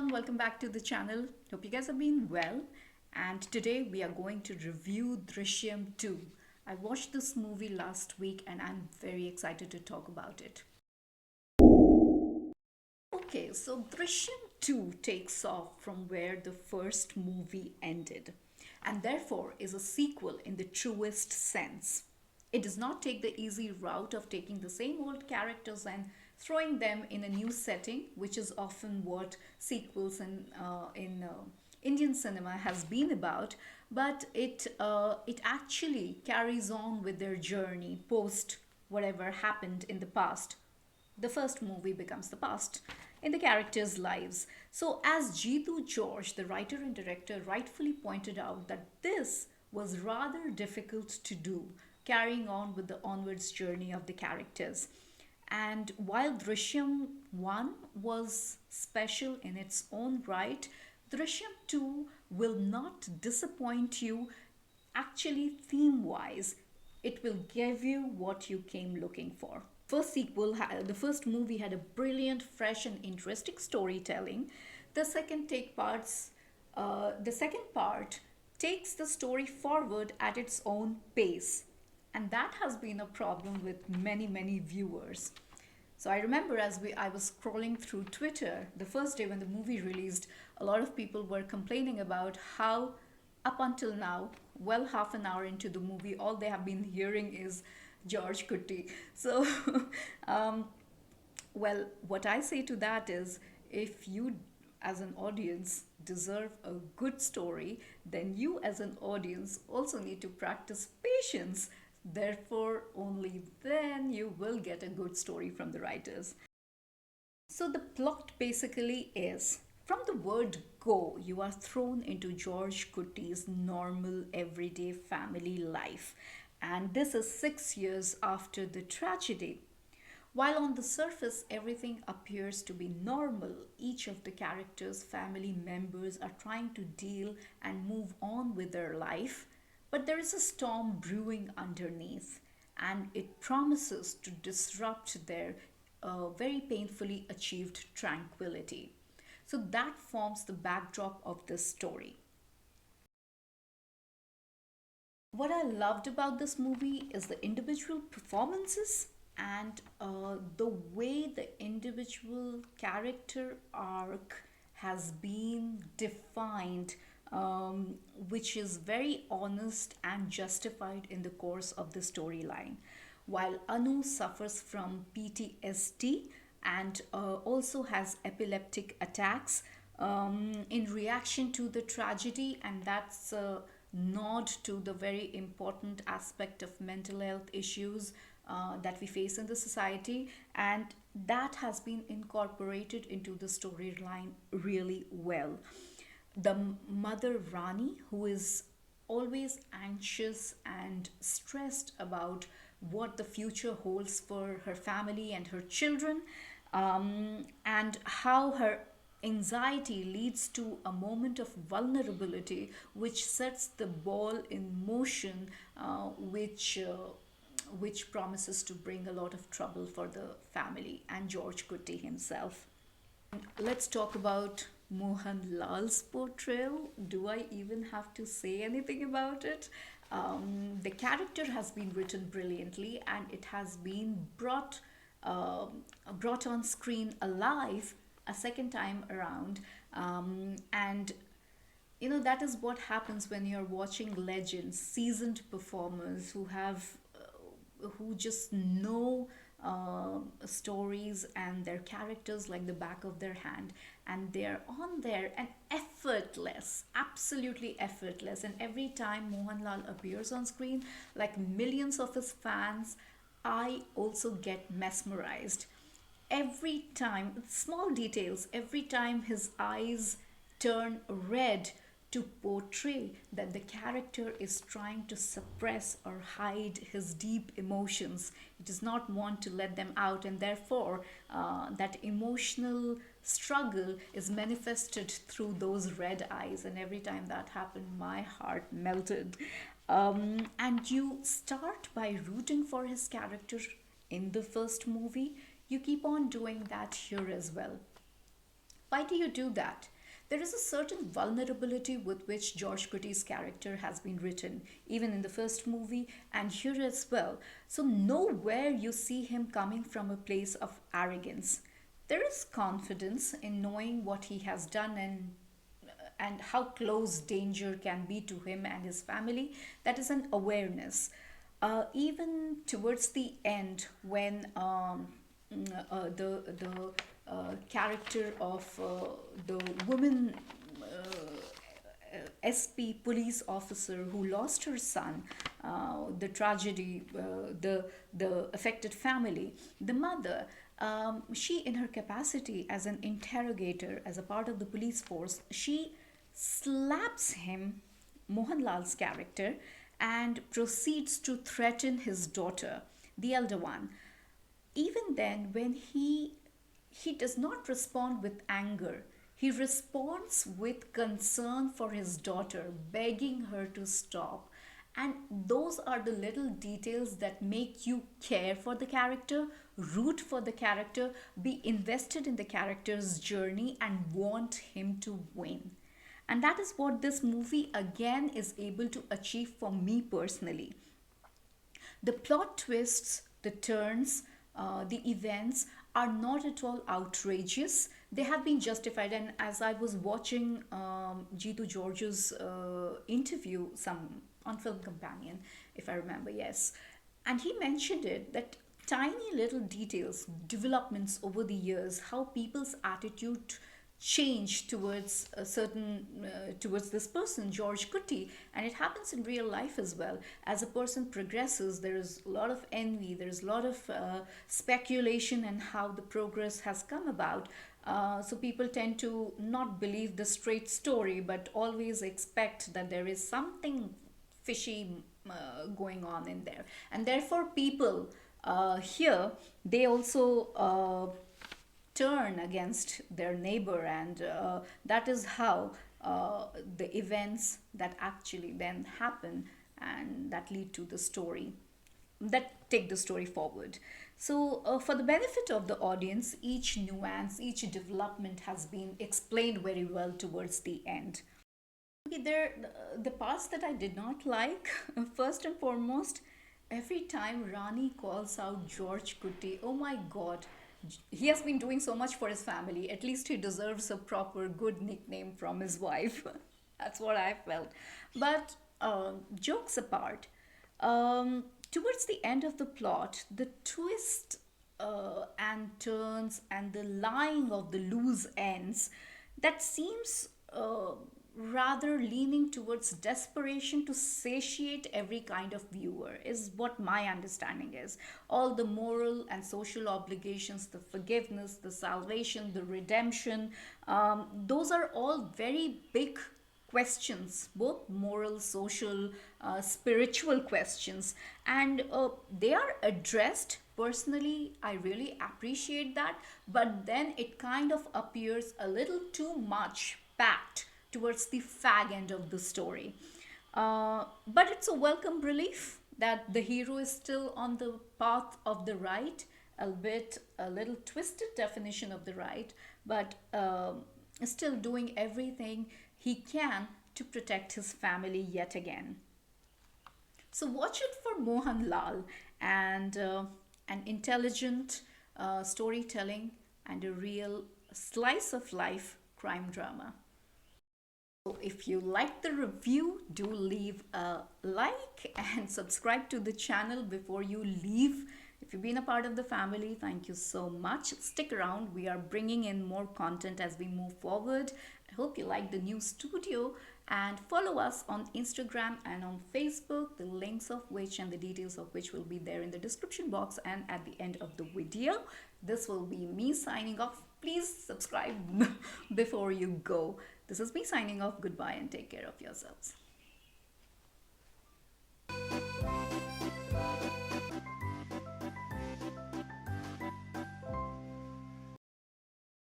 everyone, welcome back to the channel. Hope you guys have been well. And today we are going to review Drishyam 2. I watched this movie last week and I'm very excited to talk about it. Okay, so Drishyam 2 takes off from where the first movie ended and therefore is a sequel in the truest sense. It does not take the easy route of taking the same old characters and throwing them in a new setting, which is often what sequels in Indian cinema has been about. But it actually carries on with their journey post whatever happened in the past. The first movie becomes the past in the characters' lives. So, as Jeethu George, the writer and director, rightfully pointed out, that this was rather difficult to do, carrying on with the onwards journey of the characters. And while Drishyam 1 was special in its own right, Drishyam 2 will not disappoint you actually theme wise. It will give you what you came looking for. The first movie had a brilliant, fresh, and interesting storytelling. The second part takes the story forward at its own pace, and that has been a problem with many viewers. So I remember I was scrolling through Twitter the first day when the movie released, a lot of people were complaining about how up until now, well half an hour into the movie, all they have been hearing is George Kutty. So um, well, what I say to that is, if you as an audience deserve a good story, then you as an audience also need to practice patience. Therefore, only then you will get a good story from the writers. So the plot basically is, from the word go, you are thrown into George Kutty's normal everyday family life. And this is 6 years after the tragedy. While on the surface everything appears to be normal, each of the characters' family members are trying to deal and move on with their life, but there is a storm brewing underneath, and it promises to disrupt their very painfully achieved tranquility. So that forms the backdrop of this story. What I loved about this movie is the individual performances and the way the individual character arc has been defined, which is very honest and justified in the course of the storyline. While Anu suffers from PTSD and also has epileptic attacks in reaction to the tragedy, and that's a nod to the very important aspect of mental health issues that we face in the society, and that has been incorporated into the storyline really well. The mother Rani, who is always anxious and stressed about what the future holds for her family and her children, and how her anxiety leads to a moment of vulnerability which sets the ball in motion, which promises to bring a lot of trouble for the family and George Kutty himself. Let's talk about Mohanlal's portrayal. Do I even have to say anything about it? The character has been written brilliantly, and it has been brought on screen alive a second time around. And that is what happens when you're watching legends, seasoned performers who just know stories and their characters like the back of their hand, and they're on there and effortless, absolutely effortless. And every time Mohanlal appears on screen, like millions of his fans, I also get mesmerized. Every time, small details, every time his eyes turn red to portray that the character is trying to suppress or hide his deep emotions. He does not want to let them out, and therefore, that emotional struggle is manifested through those red eyes. And every time that happened, my heart melted. And you start by rooting for his character in the first movie. You keep on doing that here as well. Why do you do that? There is a certain vulnerability with which George Kutty's character has been written, even in the first movie and here as well. So, nowhere you see him coming from a place of arrogance. There is confidence in knowing what he has done and how close danger can be to him and his family. That is an awareness. Even towards the end, when the character of the woman SP police officer who lost her son, the tragedy, the affected family, the mother, she in her capacity as an interrogator, as a part of the police force, she slaps him, Mohanlal's character, and proceeds to threaten his daughter, the elder one. Even then, when he does not respond with anger, he responds with concern for his daughter, begging her to stop. And those are the little details that make you care for the character, root for the character, be invested in the character's journey, and want him to win. And that is what this movie again is able to achieve for me personally. The plot twists, the turns, the events are not at all outrageous. They have been justified. And as I was watching Jeethu George's interview, some on Film Companion, if I remember, yes, and he mentioned it that tiny little details, developments over the years, how people's attitude change towards a certain towards this person George Kutty, and it happens in real life as well. As a person progresses, there is a lot of envy, there is a lot of speculation and how the progress has come about. So people tend to not believe the straight story but always expect that there is something fishy going on in there, and therefore people here, they also turn against their neighbor, and that is how the events that actually then happen and that lead to the story, that take the story forward. So for the benefit of the audience, each nuance, each development has been explained very well towards the end. Okay, there the parts that I did not like, first and foremost, every time Rani calls out George Kutty, oh my god, he has been doing so much for his family. At least he deserves a proper good nickname from his wife. That's what I felt. But jokes apart, towards the end of the plot, the twist and turns and the lying of the loose ends, that seems rather leaning towards desperation to satiate every kind of viewer, is what my understanding is. All the moral and social obligations, the forgiveness, the salvation, the redemption, those are all very big questions, both moral, social, spiritual questions, and they are addressed. Personally, I really appreciate that, but then it kind of appears a little too much packed towards the fag end of the story. But it's a welcome relief that the hero is still on the path of the right, albeit a little twisted definition of the right, but still doing everything he can to protect his family yet again. So watch it for Mohanlal and an intelligent storytelling and a real slice of life crime drama. So if you like the review, do leave a like and subscribe to the channel before you leave. If you've been a part of the family, thank you so much. Stick around. We are bringing in more content as we move forward. I hope you like the new studio, and follow us on Instagram and on Facebook, the links of which and the details of which will be there in the description box and at the end of the video. This will be me signing off. Please subscribe before you go. This is me signing off. Goodbye and take care of yourselves.